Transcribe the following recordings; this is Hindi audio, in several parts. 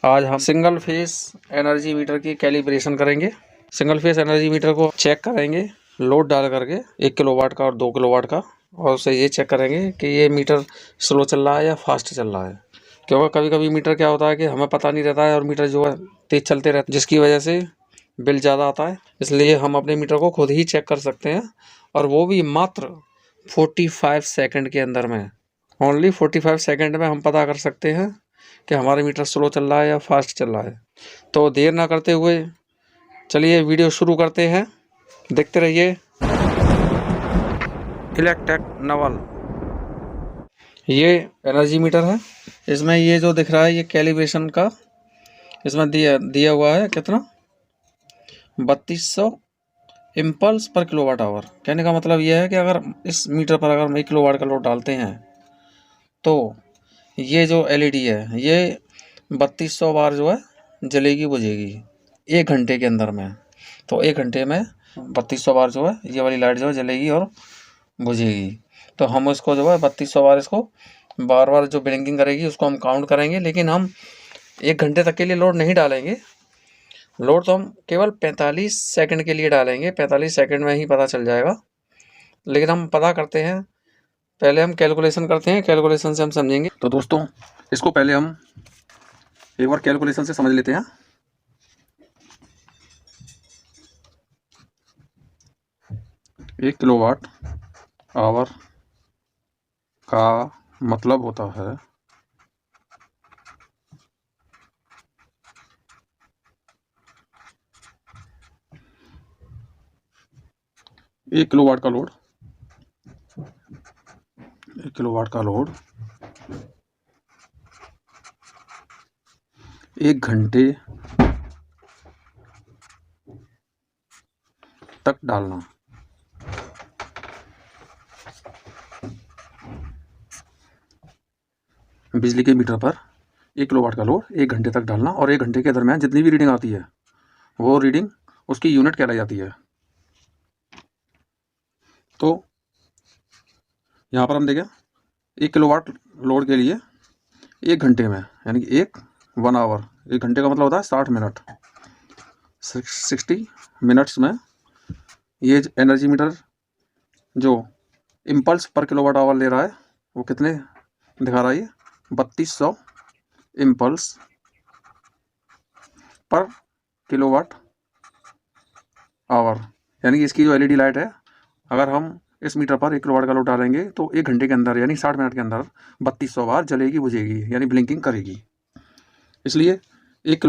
आज हम सिंगल फेस एनर्जी मीटर की कैलिब्रेशन करेंगे। सिंगल फेस एनर्जी मीटर को चेक करेंगे लोड डाल करके 1 किलोवाट का और 2 किलोवाट का, और उससे ये चेक करेंगे कि ये मीटर स्लो चल रहा है या फास्ट चल रहा है। क्योंकि कभी कभी मीटर क्या होता है कि हमें पता नहीं रहता है और मीटर जो है तेज़ चलते रहते हैं, जिसकी वजह से बिल ज़्यादा आता है। इसलिए हम अपने मीटर को खुद ही चेक कर सकते हैं, और वो भी मात्र 45 सेकंड के अंदर में। ओनली 45 सेकंड में हम पता कर सकते हैं कि हमारा मीटर स्लो चल रहा है या फास्ट चल रहा है। तो देर ना करते हुए चलिए वीडियो शुरू करते हैं, देखते रहिए। इलेक्ट्रिक नवल ये एनर्जी मीटर है। इसमें ये जो दिख रहा है ये कैलिब्रेशन का इसमें दिया हुआ है कितना 3200 इम्पल्स पर किलोवाट आवर। कहने का मतलब यह है कि अगर इस मीटर पर अगर हम 1 किलोवाट का लोड डालते हैं तो ये जो एलईडी है ये 3200 बार जो है जलेगी बुझेगी 1 घंटे के अंदर में। तो 1 घंटे में 3200 बार जो है ये वाली लाइट जो है जलेगी और बुझेगी। तो हम इसको जो है 3200 बार इसको बार बार जो ब्लिंकिंग करेगी उसको हम काउंट करेंगे, लेकिन हम 1 घंटे तक के लिए लोड नहीं डालेंगे। लोड तो हम केवल 45 सेकंड के लिए डालेंगे, 45 सेकंड में ही पता चल जाएगा। लेकिन हम पता करते हैं, पहले हम कैलकुलेशन करते हैं, कैलकुलेशन से हम समझेंगे। तो दोस्तों इसको पहले हम एक बार कैलकुलेशन से समझ लेते हैं। एक किलोवाट आवर का मतलब होता है 1 किलोवाट का लोड, 1 किलोवाट का लोड 1 घंटे तक डालना। बिजली के मीटर पर 1 किलोवाट का लोड 1 घंटे तक डालना, और 1 घंटे के दरमियान जितनी भी रीडिंग आती है वो रीडिंग उसकी यूनिट कहलाई जाती है। तो यहाँ पर हम देखें 1 किलोवाट लोड के लिए 1 घंटे में यानी कि 1 आवर, 1 घंटे का मतलब होता है 60 मिनट, 60 मिनट्स में ये एनर्जी मीटर जो इम्पल्स पर किलोवाट आवर ले रहा है वो कितने दिखा रहा है, ये 3200 इम्पल्स पर किलोवाट आवर। यानी कि इसकी जो एलईडी लाइट है, अगर हम इस मीटर पर 1 किलोवाट का लोड डालेंगे तो 1 घंटे के अंदर यानी 60 मिनट के अंदर 3200 बार जलेगी बुझेगी यानी ब्लिंकिंग करेगी। इसलिए 1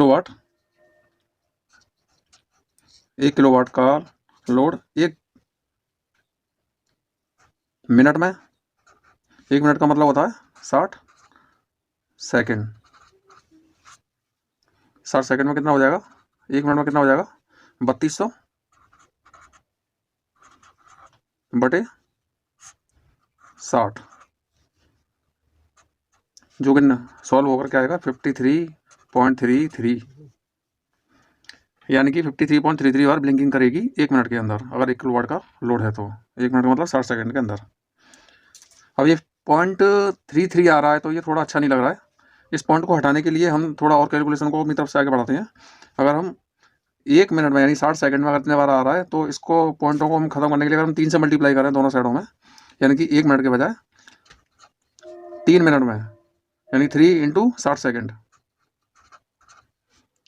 किलोवाट का लोड 1 मिनट में, 1 मिनट का मतलब होता है 60 सेकेंड। 60 सेकेंड में कितना हो जाएगा, 1 मिनट में कितना हो जाएगा 3200 बटे 60, जो कि सॉल्व होकर क्या आएगा 53.33, यानी कि 53.33 बार ब्लिंकिंग करेगी 1 मिनट के अंदर अगर 1 किलोवाट का लोड है तो। 1 मिनट का मतलब 60 सेकंड के अंदर। अब ये 0.33 आ रहा है तो ये थोड़ा अच्छा नहीं लग रहा है। इस पॉइंट को हटाने के लिए हम थोड़ा और कैलकुलेशन को अपनी तरफ से आगे बढ़ाते हैं। अगर हम 1 मिनट में यानी 60 सेकंड में अगर इतने बार आ रहा है तो इसको पॉइंटों को हम खत्म करने के लिए अगर हम 3 से मल्टीप्लाई करें दोनों साइडों में, यानी कि 1 मिनट के बजाय 3 मिनट में, यानी 3 × 60 सेकेंड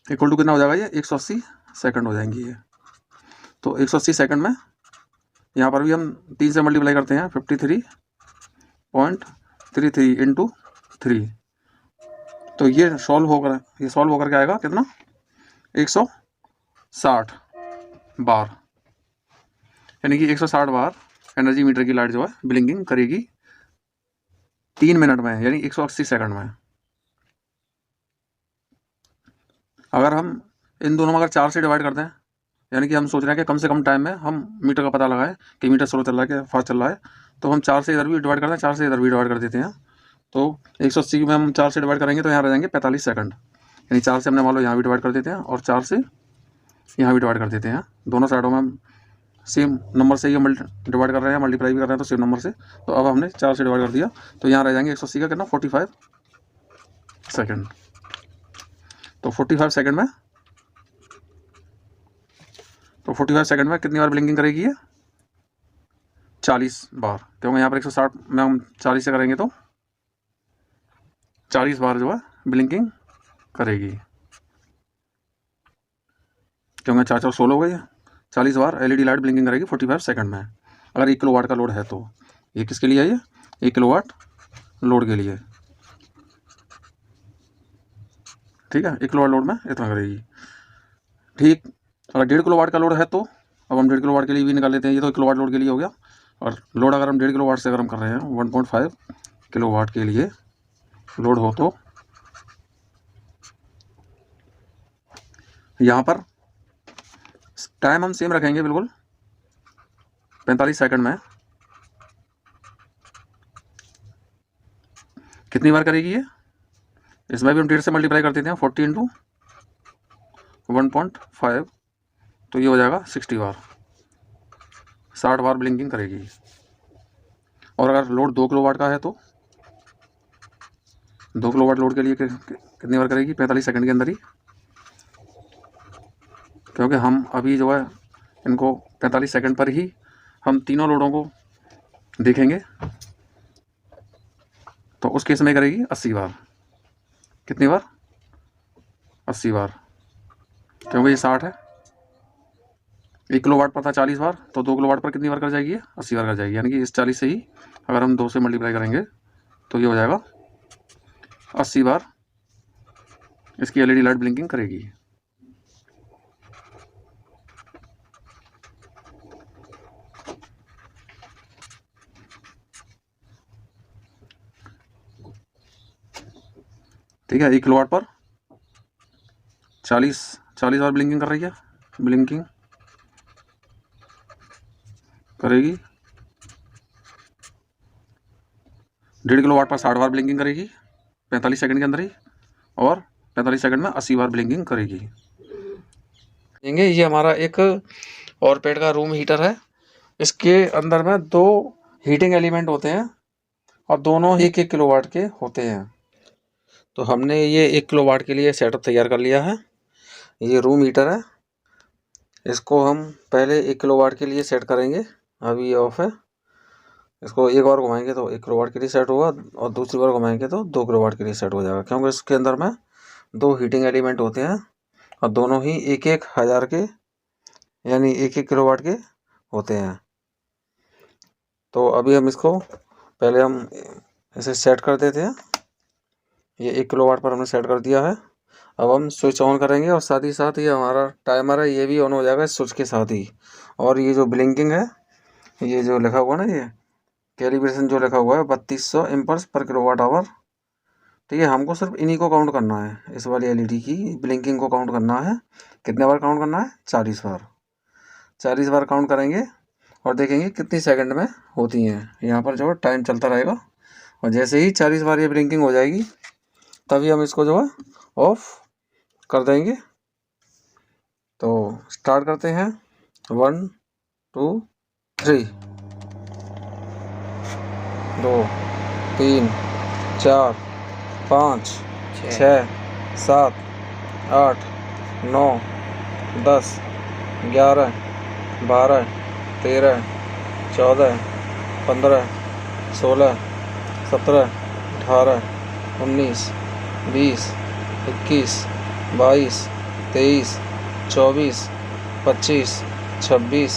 इक्वल टू कितना हो जाएगा, ये 180 सेकंड हो जाएंगी ये। तो 180 सेकंड में यहाँ पर भी हम 3 से मल्टीप्लाई करते हैं, 53.33 × 3, तो ये सॉल्व होकर के आएगा कितना 160 बार, यानी कि 160 बार एनर्जी मीटर की लाइट जो है ब्लिंकिंग करेगी 3 मिनट में यानी 180 सेकंड में। अगर हम इन दोनों में अगर 4 से डिवाइड कर दें, यानी कि हम सोच रहे हैं कि कम से कम टाइम में हम मीटर का पता लगाएं कि मीटर स्लो चल रहा है कि फास्ट चल रहा है, तो हम 4 से इधर भी डिवाइड करते हैं, 4 से इधर भी डिवाइड कर देते हैं। तो 180 में हम 4 से डिवाइड करेंगे तो यहाँ रह जाएंगे 45 सेकंड, यानी 4 से हमने मान लो यहाँ भी डिवाइड कर देते हैं और 4 से यहाँ भी डिवाइड कर देते हैं। दोनों साइडों में हम सेम नंबर से ही डिवाइड कर रहे हैं, मल्टीप्लाई भी कर रहे हैं तो सेम नंबर से। तो अब हमने 4 से डिवाइड कर दिया तो यहाँ रह जाएंगे 180 का कितना 45 सेकंड। तो 45 सेकंड में, तो 45 सेकंड में कितनी बार ब्लिंकिंग करेगी ये? 40 बार, क्योंकि यहाँ पर 160 में हम 40 से करेंगे तो 40 बार जो है ब्लिंकिंग करेगी, क्योंकि 4 4 16 हो गई है। 40 बार एलईडी लाइट ब्लिंकिंग करेगी 45 सेकंड में, अगर 1 किलोवाट का लोड है तो। ये किसके लिए है? ये 1 किलोवाट लोड के लिए, ठीक है। 1 किलोवाट लोड में इतना करेगी, ठीक। अगर 1.5 किलोवाट का लोड है तो अब हम 1.5 किलोवाट के लिए भी निकाल लेते हैं। ये तो 1 किलोवाट लोड के लिए हो गया, और लोड अगर हम 1.5 किलोवाट से अगर हम कर रहे हैं 1.5 किलोवाट के लिए लोड हो, तो यहाँ पर टाइम हम सेम रखेंगे बिल्कुल 45 सेकंड में। कितनी बार करेगी ये? इसमें भी हम 1.5 से मल्टीप्लाई कर देते हैं, 40 इंटू 1.5, तो ये हो जाएगा 60 बार, 60 बार ब्लिंकिंग करेगी। और अगर लोड 2 किलोवाट का है तो 2 किलोवाट लोड के लिए कितनी बार करेगी? 45 सेकंड के अंदर ही, क्योंकि हम अभी जो है इनको 45 सेकंड पर ही हम तीनों लोडों को देखेंगे। तो उस केस में करेगी 80 बार। कितनी बार? 80 बार, क्योंकि ये 60 है, 1 किलोवाट पर था 40 बार, तो 2 किलोवाट पर कितनी बार कर जाएगी? 80 बार कर जाएगी। यानी कि इस 40 से ही अगर हम 2 से मल्टीप्लाई करेंगे तो ये हो जाएगा 80 बार इसकी एलईडी लाइट ब्लिंकिंग करेगी। ठीक है, 1 किलोवाट पर 40 बार ब्लिंकिंग कर रही है, ब्लिंकिंग करेगी। 1.5 किलोवाट पर 60 बार ब्लिंकिंग करेगी 45 सेकंड के अंदर ही, और 45 सेकंड में 80 बार ब्लिंकिंग करेगी। ये हमारा एक और पेड़ का रूम हीटर है। इसके अंदर में 2 हीटिंग एलिमेंट होते हैं, और दोनों ही 1 किलोवाट के होते हैं। तो हमने ये 1 किलोवाट के लिए सेटअप तैयार कर लिया है। ये रूम हीटर है, इसको हम पहले 1 किलोवाट के लिए सेट करेंगे। अभी ये ऑफ है, इसको एक बार घुमाएंगे तो 1 किलोवाट के लिए सेट होगा, और दूसरी बार घुमाएंगे तो 2 किलोवाट के लिए सेट हो जाएगा, क्योंकि इसके अंदर में 2 हीटिंग एलिमेंट होते हैं, और दोनों ही 1-1 हज़ार के, यानी 1-1 किलोवाट के होते हैं। तो अभी हम इसको पहले हम इसे सेट कर देते हैं। ये 1 किलोवाट पर हमने सेट कर दिया है। अब हम स्विच ऑन करेंगे, और साथ ही साथ ये हमारा टाइमर है ये भी ऑन हो जाएगा इस स्विच के साथ ही। और ये जो ब्लिंकिंग है, ये जो लिखा हुआ ना, ये कैलिब्रेशन जो लिखा हुआ है 3200 इम्पल्स पर किलोवाट आवर, ठीक है। हमको सिर्फ इन्हीं को काउंट करना है, इस वाली एलईडी की ब्लिंकिंग को काउंट करना है। कितने बार काउंट करना है? 40 बार। 40 बार काउंट करेंगे और देखेंगे कितनी सेकंड में होती हैं। यहाँ पर जो है टाइम चलता रहेगा, और जैसे ही 40 बार ये ब्लिंकिंग हो जाएगी तभी हम इसको जो है ऑफ कर देंगे। तो स्टार्ट करते हैं, 1 2 3, 2 3 4 5 6 7 8 9 10 11 12 13 14 15 16 17 18 19 20 21 22 23 24 25 26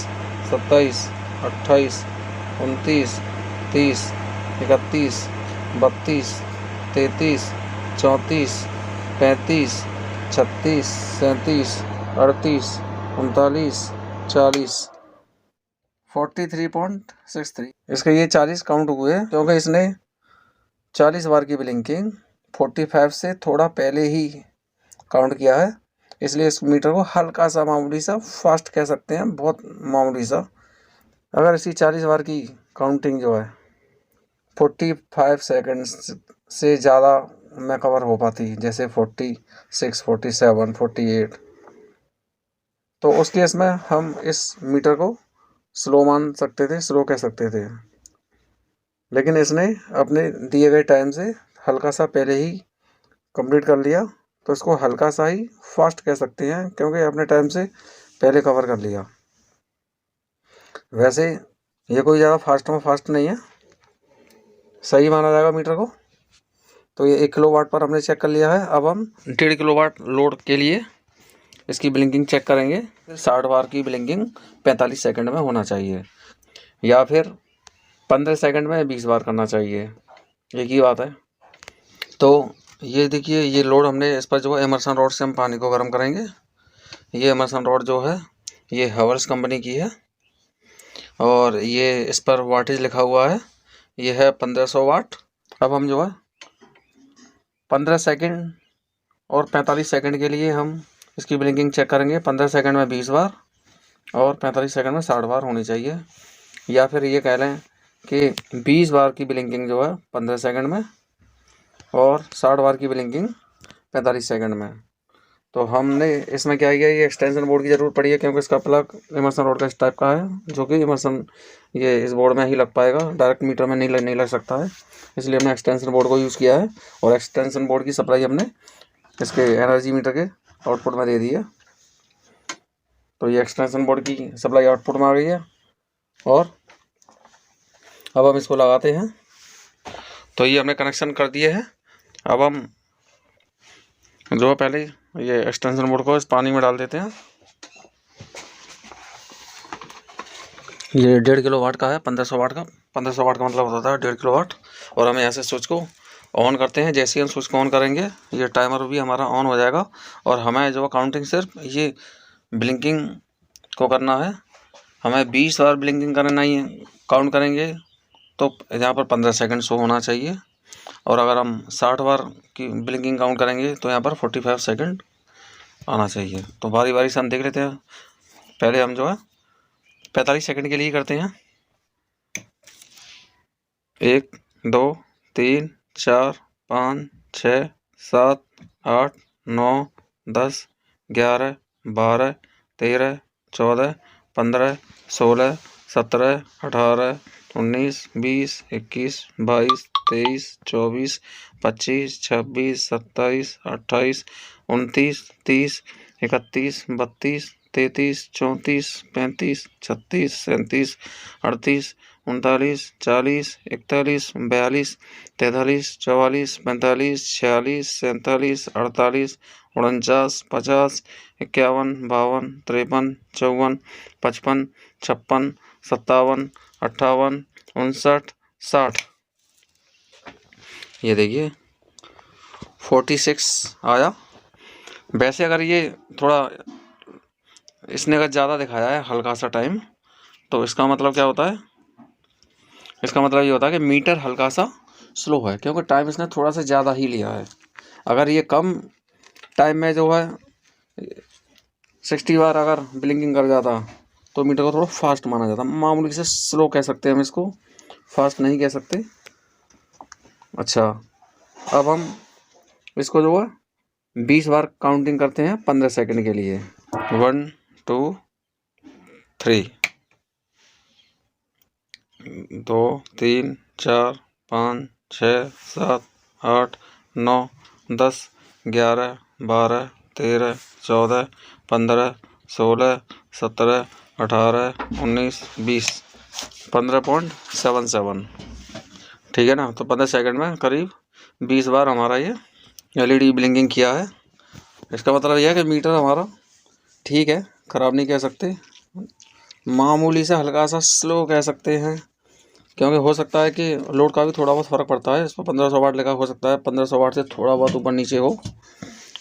27 28 29 30 31 32 33 34 35 36 37 38 39 40 43.63। इसके ये 40 काउंट हुए, क्योंकि इसने 40 बार की ब्लिंकिंग 45 से थोड़ा पहले ही काउंट किया है, इसलिए इस मीटर को हल्का सा मामूली सा फास्ट कह सकते हैं, बहुत मामूली सा। अगर इसी 40 बार की काउंटिंग जो है 45 सेकंड्स से ज़्यादा में कवर हो पाती, जैसे 46 47 48, तो उस केस में हम इस मीटर को स्लो मान सकते थे, स्लो कह सकते थे। लेकिन इसने अपने दिए गए टाइम से हल्का सा पहले ही कंप्लीट कर लिया, तो इसको हल्का सा ही फास्ट कह सकते हैं, क्योंकि अपने टाइम से पहले कवर कर लिया। वैसे ये कोई ज़्यादा फास्ट नहीं है, सही माना जाएगा मीटर को। तो ये 1 किलोवाट पर हमने चेक कर लिया है। अब हम 1.5 किलोवाट लोड के लिए इसकी ब्लिंकिंग चेक करेंगे। 60 बार की ब्लिंकिंग 45 सेकंड में होना चाहिए, या फिर 15 सेकंड में 20 बार करना चाहिए, एक ही बात है। तो ये देखिए, ये लोड हमने इस पर जो है एमर्सन रॉड से हम पानी को गर्म करेंगे। ये एमर्सन रॉड जो है ये हैवेल्स कंपनी की है, और ये इस पर वाटेज लिखा हुआ है, ये है 1500 वाट। अब हम जो है 15 सेकंड और 45 सेकंड के लिए हम इसकी ब्लिंकिंग चेक करेंगे। 15 सेकंड में 20 बार और 45 सेकंड में 60 बार होनी चाहिए, या फिर ये कह लें कि 20 बार की ब्लिंकिंग जो है 15 सेकंड में और 60 बार की ब्लिंकिंग 45 सेकंड में। तो हमने इसमें क्या किया, ये एक्सटेंशन बोर्ड की ज़रूरत पड़ी है, क्योंकि इसका प्लग इमर्सन रोड का इस टाइप का है, जो कि इमर्सन ये इस बोर्ड में ही लग पाएगा, डायरेक्ट मीटर में नहीं लग सकता है। इसलिए हमने एक्सटेंशन बोर्ड को यूज़ किया है, और एक्सटेंशन बोर्ड की सप्लाई हमने इसके एनर्जी मीटर के आउटपुट में दे दी है। तो ये एक्सटेंशन बोर्ड की सप्लाई आउटपुट में आ गई है, और अब हम इसको लगाते हैं। तो ये हमने कनेक्शन कर दिए हैं। अब हम जो पहले ये एक्सटेंशन बोर्ड को इस पानी में डाल देते हैं। ये 1.5 किलोवाट का है, 1500 वाट का। 1500 वाट का मतलब होता है 1.5 किलोवाट। और हम ऐसे स्विच को ऑन करते हैं। जैसे ही हम स्विच को ऑन करेंगे, ये टाइमर भी हमारा ऑन हो जाएगा, और हमें जो काउंटिंग सिर्फ ये ब्लिंकिंग को करना है। हमें 20 बार ब्लिंकिंग करना ही काउंट करेंगे, तो यहाँ पर 15 सेकंड शो होना चाहिए, और अगर हम 60 बार की ब्लिंकिंग काउंट करेंगे तो यहाँ पर 45 सेकंड आना चाहिए। तो बारी बारी से हम देख लेते हैं। पहले हम जो है 45 सेकंड के लिए करते हैं। 1 2 3 4 5 6 7 8 9 10 11 12 13 14 15 16 17 18 19 20 21 22 23 24 25 26 27 28 29 30 31 32 33 34 35 36 37 38 39 40 41 42 43 44 45 46 47 48 49 50 51 52 53 54 55 56 57 58 59 60। ये देखिए 46 आया। वैसे अगर ये थोड़ा इसने अगर ज़्यादा दिखाया है हल्का सा टाइम, तो इसका मतलब क्या होता है, इसका मतलब ये होता है कि मीटर हल्का सा स्लो है, क्योंकि टाइम इसने थोड़ा सा ज़्यादा ही लिया है। अगर ये कम टाइम में जो है 60 बार अगर ब्लिंकिंग कर जाता, तो मीटर को थोड़ा फास्ट माना जाता। मामूली से स्लो कह सकते हैं हम इसको, फास्ट नहीं कह सकते। अच्छा, अब हम इसको जो है 20 बार काउंटिंग करते हैं 15 सेकंड के लिए। 1 2 3 2 3 4 5 6 7 8 9 10 11 12 13 14 15 16 17 18 19 20 15.77, ठीक है ना। तो 15 सेकंड में करीब 20 बार हमारा ये एलईडी ब्लिंकिंग किया है। इसका मतलब यह है कि मीटर हमारा ठीक है, ख़राब नहीं कह सकते, मामूली से हल्का सा स्लो कह सकते हैं, क्योंकि हो सकता है कि लोड का भी थोड़ा बहुत फ़र्क पड़ता है। इस पर 1500 वाट लगा, हो सकता है 1500 वाट से थोड़ा बहुत ऊपर नीचे हो,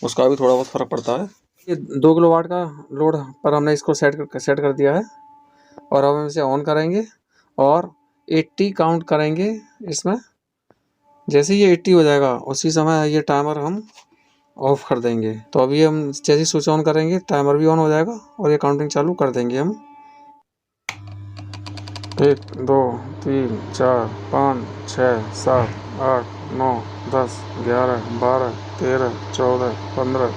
उसका भी थोड़ा बहुत फ़र्क पड़ता है। ये 2 किलोवाट का लोड पर हमने इसको सेट कर दिया है, और अब हम इसे ऑन करेंगे और 80 काउंट करेंगे इसमें। जैसे ही ये 80 हो जाएगा, उसी समय ये टाइमर हम ऑफ कर देंगे। तो अभी हम जैसे स्विच ऑन करेंगे, टाइमर भी ऑन हो जाएगा, और ये काउंटिंग चालू कर देंगे हम। 1 2 3 4 5 6 7 8 9 10 11 12 13 14 15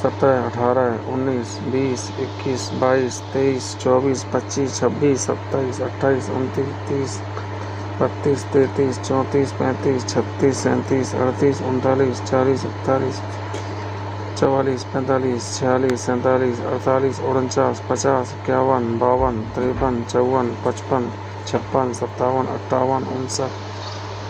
17 18 19 20 21 22 23 24 25 26 27 28 29 30 32 33 34 35 36 37 38 39 40 41 44, 45, 46, 47, 48, 49, 50, 51, 52, 53, 54, 55, 56, 57, 58, 59,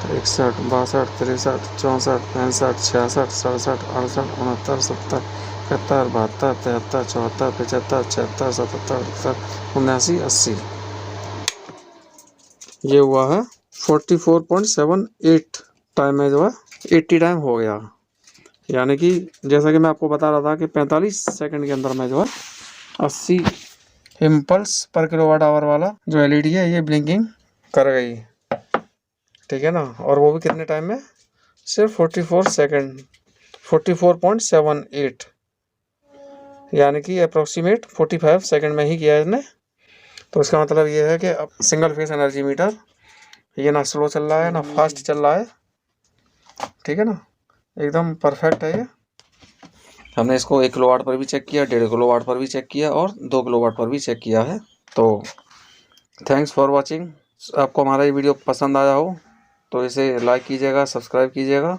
61, 62, 63, 64, 65, 66, 67, 68, 69, 70, 71, 72, 73, 74, 75, 76, 77, 78, 79, 80। ये हुआ है 44.78 टाइम में जो है 80 टाइम हो गया। यानी कि जैसा कि मैं आपको बता रहा था कि 45 सेकंड के अंदर में जो है 80 इम्पल्स पर किलोवाट आवर वाला जो एलईडी है ये ब्लिंकिंग कर गई। ठीक है ना। और वो भी कितने टाइम में, सिर्फ 44 सेकंड, 44.78, यानी कि अप्रोक्सीमेट 45 सेकंड में ही किया है इसने। तो इसका मतलब ये है कि अब सिंगल फेस एनर्जी मीटर ये ना स्लो चल रहा है ना फास्ट चल रहा है। ठीक है ना, एकदम परफेक्ट है ये। हमने इसको 1 किलोवाट पर भी चेक किया, 1.5 किलोवाट पर भी चेक किया और 2 किलोवाट पर भी चेक किया है। तो थैंक्स फॉर वॉचिंग। आपको हमारा ये वीडियो पसंद आया हो तो इसे लाइक कीजिएगा, सब्सक्राइब कीजिएगा।